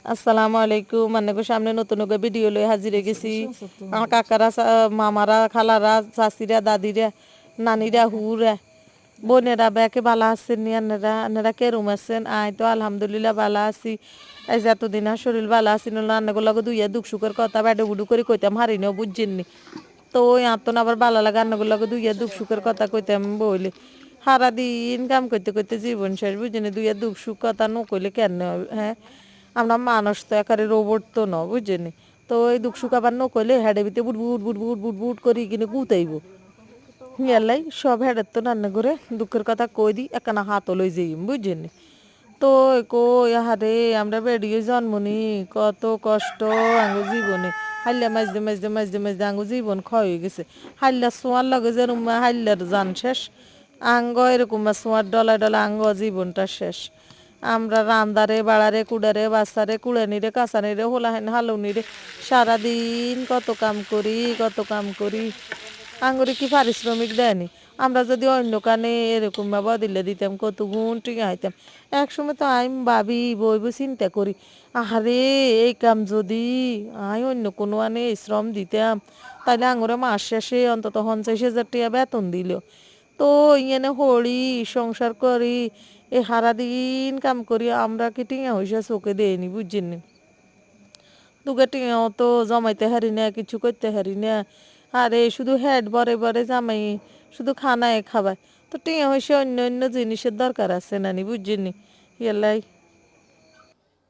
আসসালামু আলাইকুম। আন্নাগো সামনে নতুন করে ভিডিও লই হাজির হয়ে গেছি। আমার কাকারা, মামারা, খালারা, চাচিরা, দাদিরা, নানিরা, হুরা, বোনেরা ব্যাকে ভালো আছেন নি? আন্নারা কেরম আছেন? আয় তো আলহামদুলিল্লাহ ভালো আছি। এই যে এতদিন আর শরীর ভালো আছি না, আন্নাগো লগে দুইয়া দুঃখ সুখের কথা ব্যাডে বুডু করে কইতাম হারিনেও বুঝছেননি। তো ওই আত্মন আবার ভালো লাগে আন্নাগো লগে দুইয়া দুঃখ সুখের কথা কইতাম বইলে সারা দিন কাম করতে করতে জীবন শেষ বুঝছেন। দুইয়া দুঃখ সুখ কথা নকইলে কেন হবে? হ্যাঁ, আমরা মানুষ তো একারে রোবট তো ন বুঝছেনি। তো ওই দুঃখ সুখ আবার নকইলে হেডে ভিতরে বুট বুট বুট বুট বুট বুট করি কিনে গুতাইব ইয়ালাই সব হেডের তো রান্না করে দুঃখের কথা কই দি একখানা হাতও লই যাই বুঝছেনি। তো কই আহারে আমরা বেরিয়ে জন্মনি কত কষ্ট আঙ্গু জীবনে হাল্লা মাঝতে মাঝতে মাঝতে মাঝতে আঙ্গু জীবন ক্ষয় হয়ে গেছে। হাল্লা সোয়ার লগে যে রুমা হাল্লার জান শেষ আঙ্গ এরকম সোয়ার ডলায় ডলা আঙ্গ জীবনটা শেষ। আমরা রান্দারে বাড়ারে কুড়ারে বাচ্চারে কুড়ানিরে কাঁচানিরে হোলাহান হালুনিরে সারাদিন কত কাম করি আঙ্গুরে কি পারিশ্রমিক দেয়নি। আমরা যদি অন্য কানে এরকম বদিলে দিতাম কত গুণ টিকে আইতাম। একসময় তো আমি ভাবি বইব চিন্তা করি আহারে এই কাম যদি আমি অন্য কোনো আনে শ্রম দিতাম তাহলে আঙুরে মাস শেষে অন্তত 50,000 টাকা বেতন দিল। তো ইয়েনে হরি সংসার করি এ সারাদিন কাম করি আমরা কি টিয়া হইসা চোখে দেয়নি বুঝছেন। দুগে টিয়াও তো জমাইতে হারি না কিছু করতে হারি না। আরে শুধু হেড বরে বরে জামাই শুধু খানায় খাবার। তো টিয়া হইসে অন্য অন্য জিনিসের দরকার আছে নানি বুঝছেন। ইয়ালাই